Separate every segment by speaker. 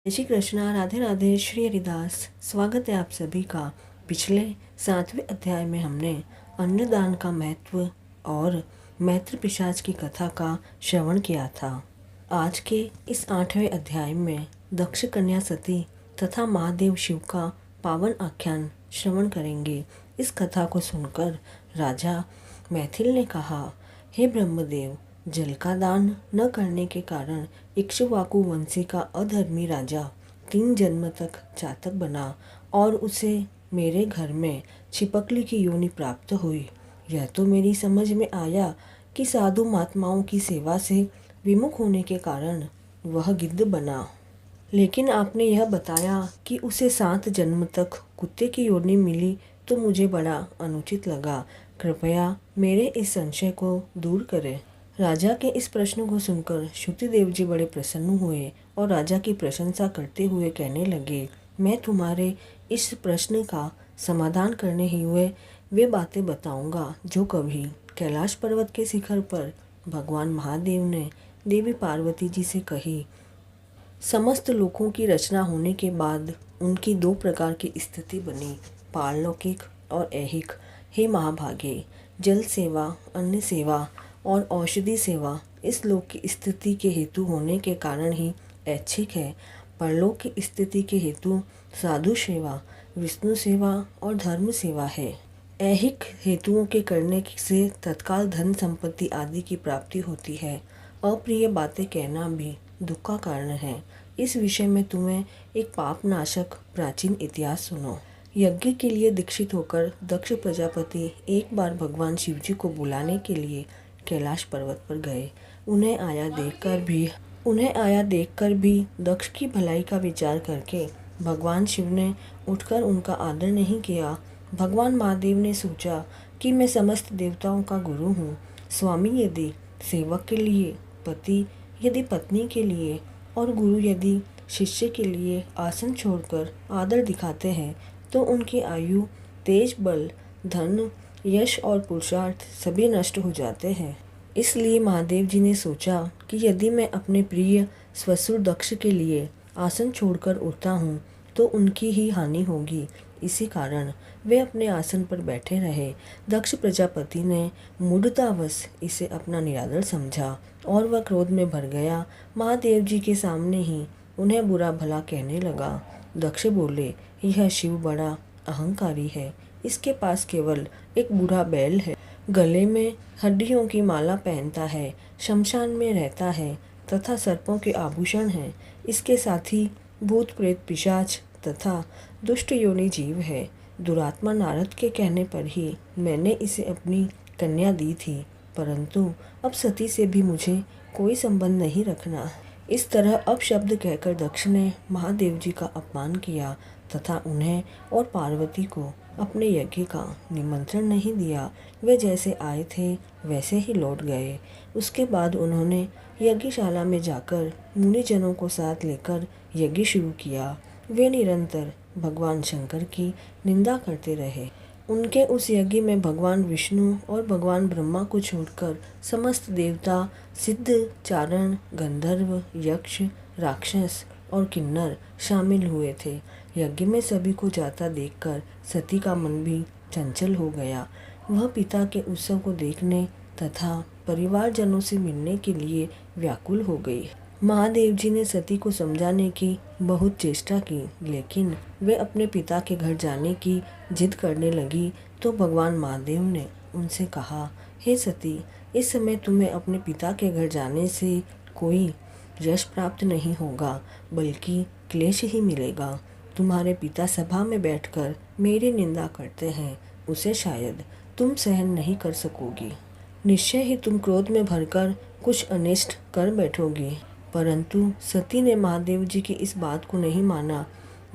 Speaker 1: जय श्री कृष्णा। राधे राधे। श्री हरिदास। स्वागत है आप सभी का। पिछले 7वें अध्याय में हमने अन्नदान का महत्व और मैत्र पिशाच की कथा का श्रवण किया था। आज के इस 8वें अध्याय में दक्ष कन्या सती तथा महादेव शिव का पावन आख्यान श्रवण करेंगे। इस कथा को सुनकर राजा मैथिल ने कहा, हे ब्रह्मदेव, जल का दान न करने के कारण इक्ष्वाकु वंशी का अधर्मी राजा 3 जन्म तक चातक बना और उसे मेरे घर में छिपकली की योनि प्राप्त हुई। यह तो मेरी समझ में आया कि साधु महात्माओं की सेवा से विमुख होने के कारण वह गिद्ध बना, लेकिन आपने यह बताया कि उसे 7 जन्म तक कुत्ते की योनि मिली तो मुझे बड़ा अनुचित लगा। कृपया मेरे इस संशय को दूर करें। राजा के इस प्रश्न को सुनकर श्रुतिदेव जी बड़े प्रसन्न हुए और राजा की प्रशंसा करते हुए कहने लगे, मैं तुम्हारे इस प्रश्न का समाधान करने ही हुए वे बातें बताऊंगा जो कभी कैलाश पर्वत के शिखर पर भगवान महादेव ने देवी पार्वती जी से कही। समस्त लोकों की रचना होने के बाद उनकी 2 प्रकार की स्थिति बनी, पारलौकिक और ऐहिक। हे महाभागे, जल सेवा, अन्न सेवा और औषधि सेवा इस लोक की स्थिति के हेतु होने के कारण ही ऐच्छिक है। परलोक की स्थिति के हेतु साधु सेवा, विष्णु सेवा और धर्म सेवा है। ऐहिक हेतुओं के करने से तत्काल धन संपत्ति आदि की प्राप्ति होती है। अप्रिय बातें कहना भी दुख का कारण है। इस विषय में तुम्हें एक पाप नाशक प्राचीन इतिहास सुनो। यज्ञ के लिए दीक्षित होकर दक्ष प्रजापति एक बार भगवान शिव जी को बुलाने के लिए कैलाश पर्वत पर गए। उन्हें आया देखकर भी दक्ष की भलाई का विचार करके भगवान शिव ने उठकर उनका आदर नहीं किया। भगवान महादेव ने सोचा कि मैं समस्त देवताओं का गुरु हूँ। स्वामी यदि सेवक के लिए, पति यदि पत्नी के लिए और गुरु यदि शिष्य के लिए आसन छोड़कर आदर दिखाते हैं तो उनकी आयु, तेज, बल, धन, यश और पुरुषार्थ सभी नष्ट हो जाते हैं। इसलिए महादेव जी ने सोचा कि यदि मैं अपने प्रिय ससुर दक्ष के लिए आसन छोड़कर उठता हूँ तो उनकी ही हानि होगी। इसी कारण वे अपने आसन पर बैठे रहे। दक्ष प्रजापति ने मूढ़तावश इसे अपना निरादर समझा और वह क्रोध में भर गया। महादेव जी के सामने ही उन्हें बुरा भला कहने लगा। दक्ष बोले, यह शिव बड़ा अहंकारी है। इसके पास केवल एक बूढ़ा बैल है, गले में हड्डियों की माला पहनता है, शमशान में रहता है तथा सर्पों के आभूषण हैं। इसके साथी भूत प्रेत पिशाच तथा दुष्ट योनि जीव है। दुरात्मा नारद के कहने पर ही मैंने इसे अपनी कन्या दी थी, परंतु अब सती से भी मुझे कोई संबंध नहीं रखना। इस तरह अपशब्द कहकर दक्ष ने महादेव जी का अपमान किया तथा उन्हें और पार्वती को अपने यज्ञ का निमंत्रण नहीं दिया। वे जैसे आए थे वैसे ही लौट गए। उसके बाद उन्होंने यज्ञशाला में जाकर मुनिजनों को साथ लेकर यज्ञ शुरू किया। वे निरंतर भगवान शंकर की निंदा करते रहे। उनके उस यज्ञ में भगवान विष्णु और भगवान ब्रह्मा को छोड़कर समस्त देवता, सिद्ध, चारण, गंधर्व, यक्ष, राक्षस और किन्नर शामिल हुए थे। यज्ञ में सभी को जाता देखकर सती का मन भी चंचल हो गया। वह पिता के उत्सव को देखने तथा परिवारजनों से मिलने के लिए व्याकुल हो गई। महादेव जी ने सती को समझाने की बहुत चेष्टा की, लेकिन वे अपने पिता के घर जाने की जिद करने लगी तो भगवान महादेव ने उनसे कहा, हे सती, इस समय तुम्हें अपने पिता के घर जाने से कोई यश प्राप्त नहीं होगा, बल्कि क्लेश ही मिलेगा। तुम्हारे पिता सभा में बैठकर मेरी निंदा करते हैं, उसे शायद तुम सहन नहीं कर सकोगी। निश्चय ही तुम क्रोध में भरकर कुछ अनिष्ट कर बैठोगी। परंतु सती ने महादेव जी की इस बात को नहीं माना।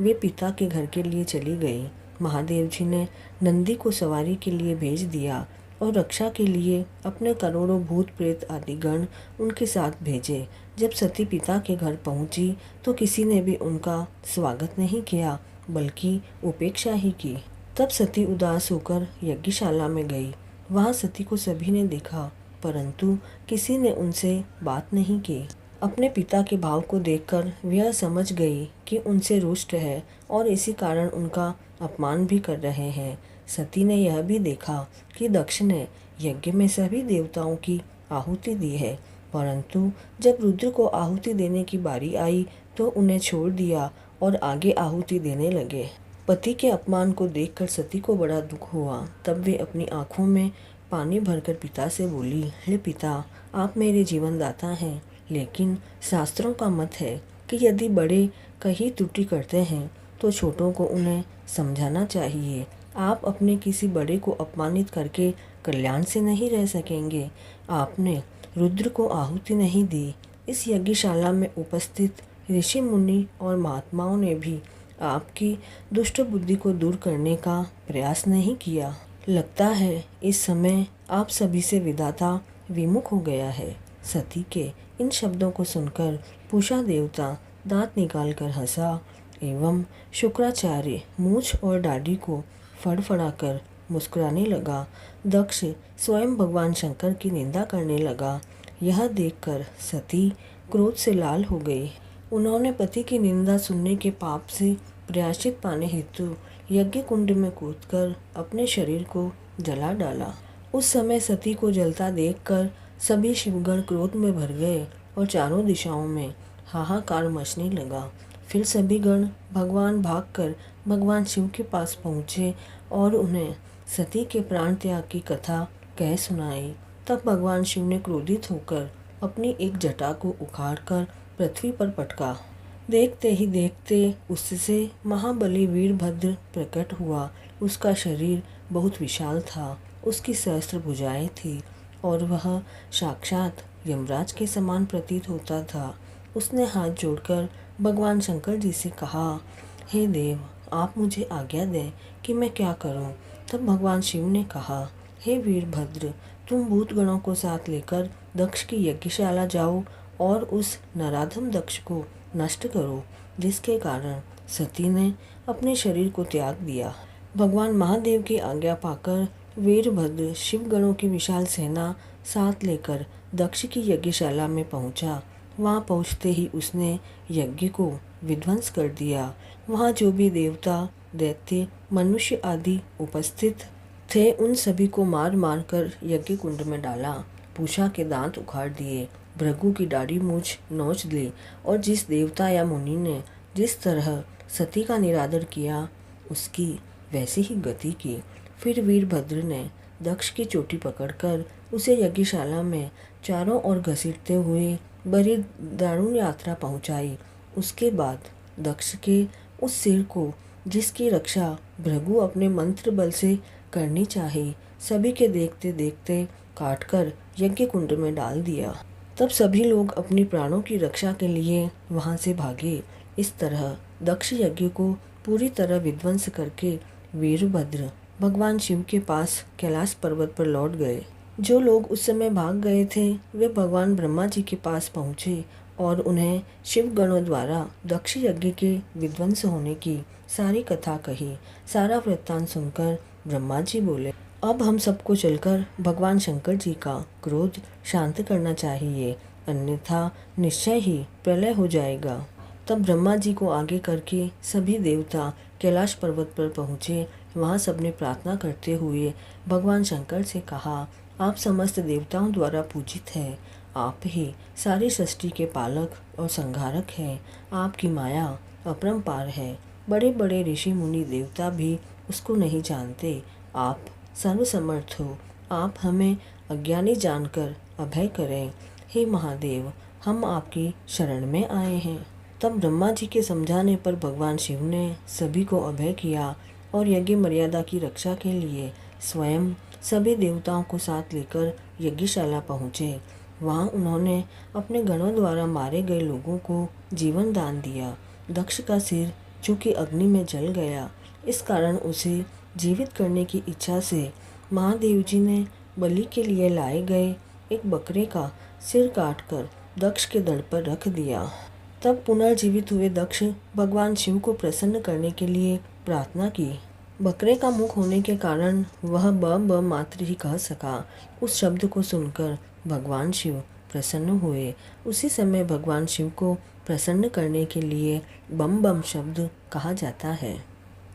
Speaker 1: वे पिता के घर के लिए चली गई। महादेव जी ने नंदी को सवारी के लिए भेज दिया और रक्षा के लिए अपने करोड़ों भूत प्रेत आदि गण उनके साथ भेजे। जब सती पिता के घर पहुंची तो किसी ने भी उनका स्वागत नहीं किया, बल्कि उपेक्षा ही की। तब सती उदास होकर यज्ञशाला में गई। वहां सती को सभी ने देखा, परंतु किसी ने उनसे बात नहीं की। अपने पिता के भाव को देखकर वह समझ गई कि उनसे रुष्ट है और इसी कारण उनका अपमान भी कर रहे हैं। सती ने यह भी देखा कि दक्ष ने यज्ञ में सभी देवताओं की आहुति दी है, परंतु जब रुद्र को आहुति देने की बारी आई तो उन्हें छोड़ दिया और आगे आहुति देने लगे। पति के अपमान को देखकर सती को बड़ा दुख हुआ। तब वे अपनी आंखों में पानी भरकर पिता से बोली, हे पिता, आप मेरे जीवन दाता हैं, लेकिन शास्त्रों का मत है कि यदि बड़े कहीं त्रुटि करते हैं तो छोटों को उन्हें समझाना चाहिए। आप अपने किसी बड़े को अपमानित करके कल्याण से नहीं रह सकेंगे। आपने रुद्र को आहुति नहीं दी। इस यज्ञशाला में उपस्थित ऋषि मुनि और महात्माओं ने भी आपकी दुष्ट बुद्धि को दूर करने का प्रयास नहीं किया। लगता है इस समय आप सभी से विधाता विमुख हो गया है। सती के इन शब्दों को सुनकर पूषा देवता दांत निकालकर हंसा एवं शुक्राचार्य मूछ और दाढ़ी को फड़फड़ाकर मुस्कुराने लगा। दक्ष स्वयं भगवान शंकर की निंदा करने लगा। यह देखकर सती क्रोध से लाल हो गई। उन्होंने पति की निंदा सुनने के पाप से प्रायश्चित पाने हेतु यज्ञ कुंड में कूदकर अपने शरीर को जला डाला। उस समय सती को जलता देखकर सभी शिवगण क्रोध में भर गए और चारों दिशाओं में हाहाकार मचने लगा। फिर सभी गण भगवान भागकर भगवान शिव के पास पहुँचे और उन्हें सती के प्राण त्याग की कथा कह सुनाई। तब भगवान शिव ने क्रोधित होकर अपनी एक जटा को उखाड़कर पृथ्वी पर पटका। देखते ही देखते उससे महाबली वीरभद्र प्रकट हुआ। उसका शरीर बहुत विशाल था, उसकी सहस्त्र भुजाएं थी और वह साक्षात यमराज के समान प्रतीत होता था। उसने हाथ जोड़कर भगवान शंकर जी से कहा, हे देव, आप मुझे आज्ञा दें कि मैं क्या करूं। तब भगवान शिव ने कहा, हे वीरभद्र, तुम भूत गणों को साथ लेकर दक्ष की यज्ञशाला जाओ और उस नराधम दक्ष को नष्ट करो, जिसके कारण सती ने अपने शरीर को त्याग दिया। भगवान महादेव की आज्ञा पाकर वीरभद्र शिवगणों की विशाल सेना साथ लेकर दक्ष की यज्ञशाला में पहुंचा। वहां पहुंचते ही उसने यज्ञ को विध्वंस कर दिया। वहां जो भी देवता, दैत्य, मनुष्य आदि उपस्थित थे उन सभी को मार मार कर यज्ञ कुंड में डाला। पूषा के दांत उखाड़ दिए, भृगु की दाढ़ी मूछ नोच ली और जिस देवता या मुनि ने जिस तरह सती का निरादर किया उसकी वैसी ही गति की। फिर वीरभद्र ने दक्ष की चोटी पकड़कर उसे यज्ञशाला में चारों ओर घसीटते हुए बड़ी दारुण यात्रा पहुंचाई। उसके बाद दक्ष के उस सिर को, जिसकी रक्षा भृगु अपने मंत्र बल से करनी चाहिए, सभी के देखते देखते काटकर यज्ञ कुंड में डाल दिया। तब सभी लोग अपनी प्राणों की रक्षा के लिए वहां से भागे। इस तरह दक्ष यज्ञ को पूरी तरह विध्वंस करके वीरभद्र भगवान शिव के पास कैलाश पर्वत पर लौट गए। जो लोग उस समय भाग गए थे वे भगवान ब्रह्मा जी के पास पहुँचे और उन्हें शिव गणों द्वारा दक्ष यज्ञ के विध्वंस होने की सारी कथा कही। सारा वृत्तांत सुनकर ब्रह्मा जी बोले, अब हम सबको चलकर भगवान शंकर जी का क्रोध शांत करना चाहिए, अन्यथा निश्चय ही प्रलय हो जाएगा। तब ब्रह्मा जी को आगे करके सभी देवता कैलाश पर्वत पर पहुँचे। वहाँ सबने प्रार्थना करते हुए भगवान शंकर से कहा, आप समस्त देवताओं द्वारा पूजित हैं, आप ही सारी सृष्टि के पालक और संहारक हैं। आपकी माया अपरंपार है, बड़े बड़े ऋषि मुनि देवता भी उसको नहीं जानते। आप सर्वसमर्थ हो, आप हमें अज्ञानी जानकर अभय करें। हे महादेव, हम आपकी शरण में आए हैं। तब ब्रह्मा जी के समझाने पर भगवान शिव ने सभी को अभय किया और यज्ञ मर्यादा की रक्षा के लिए स्वयं सभी देवताओं को साथ लेकर यज्ञशाला पहुँचे। वहाँ उन्होंने अपने गणों द्वारा मारे गए लोगों को जीवन दान दिया। दक्ष का सिर चूँकि अग्नि में जल गया, इस कारण उसे जीवित करने की इच्छा से महादेव जी ने बलि के लिए लाए गए एक बकरे का सिर काटकर दक्ष के धड़ पर रख दिया। तब पुनर्जीवित हुए दक्ष भगवान शिव को प्रसन्न करने के लिए प्रार्थना की। बकरे का मुख होने के कारण वह ब मात्र ही कह सका। उस शब्द को सुनकर भगवान शिव प्रसन्न हुए। उसी समय भगवान शिव को प्रसन्न करने के लिए बम बम शब्द कहा जाता है।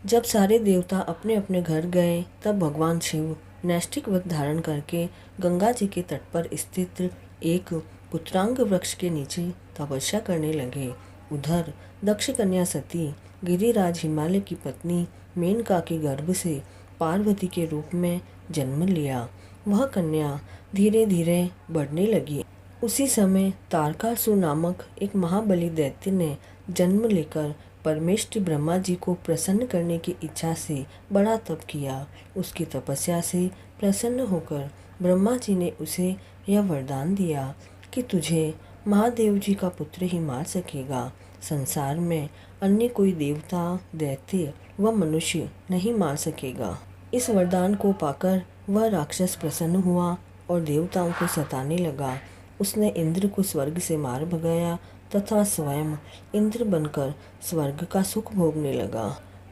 Speaker 1: जब सारे देवता अपने अपने घर गए तब भगवान शिव नैष्ठिक व्रत धारण करके गंगा जी के तट पर स्थित एक पुत्रांग वृक्ष के नीचे तपस्या करने लगे। उधर दक्ष कन्या सती गिरिराज हिमालय की पत्नी मेनका के गर्भ से पार्वती के रूप में जन्म लिया। वह कन्या धीरे धीरे बढ़ने लगी। उसी समय तारकासुर नामक एक महाबली दैत्य ने जन्म लेकर परमेष्टि ब्रह्मा जी को प्रसन्न करने की इच्छा से बड़ा तप किया। उसकी तपस्या से प्रसन्न होकर ब्रह्मा जी ने उसे यह वरदान दिया कि तुझे महादेव जी का पुत्र ही मार सकेगा। संसार में अन्य कोई देवता, दैत्य व मनुष्य नहीं मार सकेगा। इस वरदान को पाकर वह राक्षस प्रसन्न हुआ और देवताओं को सताने लगा। उसने इंद्र को स्वर्ग से मार भगाया तथा स्वयं इंद्र बनकर स्वर्ग का सुख भोगने लगा।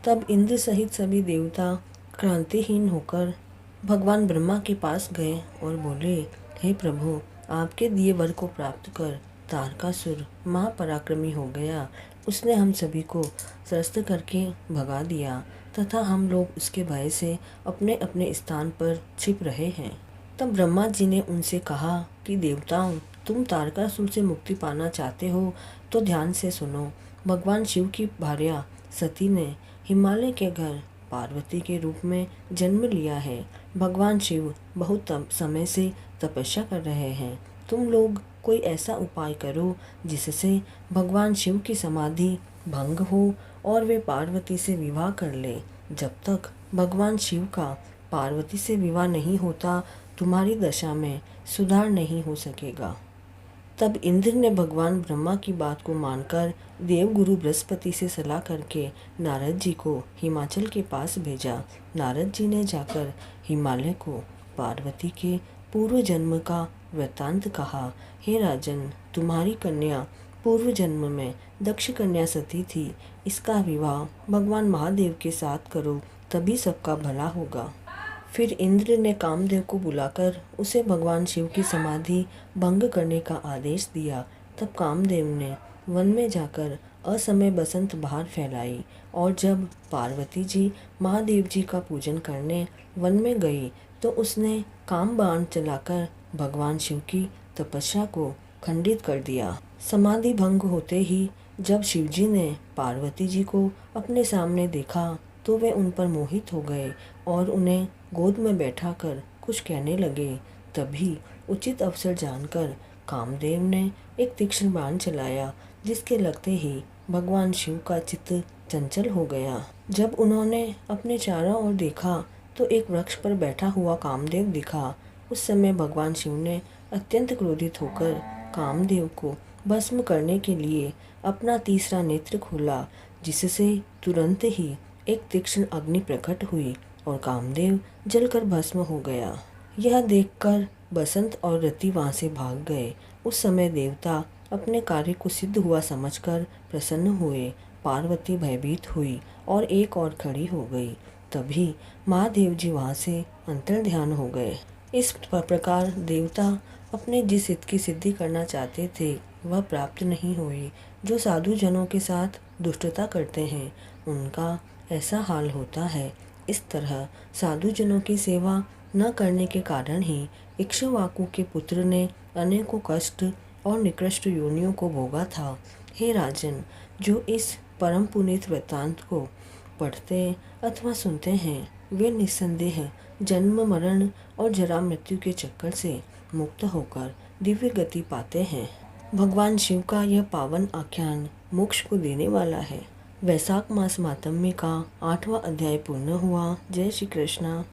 Speaker 1: तब इंद्र सहित सभी देवता क्रांतिहीन होकर भगवान ब्रह्मा के पास गए और बोले, हे प्रभु, आपके दिए वर को प्राप्त कर तारकासुर महापराक्रमी हो गया। उसने हम सभी को त्रस्त करके भगा दिया तथा हम लोग उसके भय से अपने अपने स्थान पर छिप रहे हैं। तब ब्रह्मा जी ने उनसे कहा कि देवताओं, तुम तारकासुर से मुक्ति पाना चाहते हो तो ध्यान से सुनो। भगवान शिव की भार्या सती ने हिमालय के घर पार्वती के रूप में जन्म लिया है। भगवान शिव बहुत समय से तपस्या कर रहे हैं। तुम लोग कोई ऐसा उपाय करो जिससे भगवान शिव की समाधि भंग हो और वे पार्वती से विवाह कर ले। जब तक भगवान शिव का पार्वती से विवाह नहीं होता, तुम्हारी दशा में सुधार नहीं हो सकेगा। तब इंद्र ने भगवान ब्रह्मा की बात को मानकर देवगुरु बृहस्पति से सलाह करके नारद जी को हिमाचल के पास भेजा। नारद जी ने जाकर हिमालय को पार्वती के पूर्व जन्म का वृत्तांत कहा। हे राजन, तुम्हारी कन्या पूर्व जन्म में दक्ष कन्या सती थी। इसका विवाह भगवान महादेव के साथ करो, तभी सबका भला होगा। फिर इंद्र ने कामदेव को बुलाकर उसे भगवान शिव की समाधि भंग करने का आदेश दिया। तब कामदेव ने वन में जाकर असमय बसंत बहार फैलाई और जब पार्वती जी महादेव जी का पूजन करने वन में गई तो उसने काम बाण चलाकर भगवान शिव की तपस्या को खंडित कर दिया। समाधि भंग होते ही जब शिवजी ने पार्वती जी को अपने सामने देखा तो वे उन पर मोहित हो गए और उन्हें गोद में बैठाकर कुछ कहने लगे। तभी उचित अवसर जानकर कामदेव ने एक तीक्ष्ण बाण चलाया, जिसके लगते ही भगवान शिव का चित्त चंचल हो गया। जब उन्होंने अपने चारों ओर देखा तो एक वृक्ष पर बैठा हुआ कामदेव दिखा। उस समय भगवान शिव ने अत्यंत क्रोधित होकर कामदेव को भस्म करने के लिए अपना तीसरा नेत्र खोला, जिससे तुरंत ही एक तीक्ष्ण अग्नि प्रकट हुई और कामदेव जलकर भस्म हो गया। यह देखकर बसंत और रति वहां से भाग गए। उस समय देवता अपने कार्य को सिद्ध हुआ समझकर प्रसन्न हुए। पार्वती भयभीत हुई और एक और खड़ी हो गई। तभी महादेव जी वहां से अंतर्ध्यान हो गए। इस प्रकार देवता अपने जिस हित की सिद्धि करना चाहते थे वह प्राप्त नहीं हुई। जो साधु जनों के साथ दुष्टता करते हैं उनका ऐसा हाल होता है। इस तरह साधु जनों की सेवा न करने के कारण ही इक्ष्वाकु के पुत्र ने अनेकों कष्ट और निकृष्ट योनियों को भोगा था। हे राजन, जो इस परम पुनीत वृत्तांत को पढ़ते अथवा सुनते हैं वे निस्संदेह जन्म मरण और जरा मृत्यु के चक्कर से मुक्त होकर दिव्य गति पाते हैं। भगवान शिव का यह पावन आख्यान मोक्ष को देने वाला है। वैशाख मास मातम्य का 8वां अध्याय पूर्ण हुआ। जय श्री कृष्ण।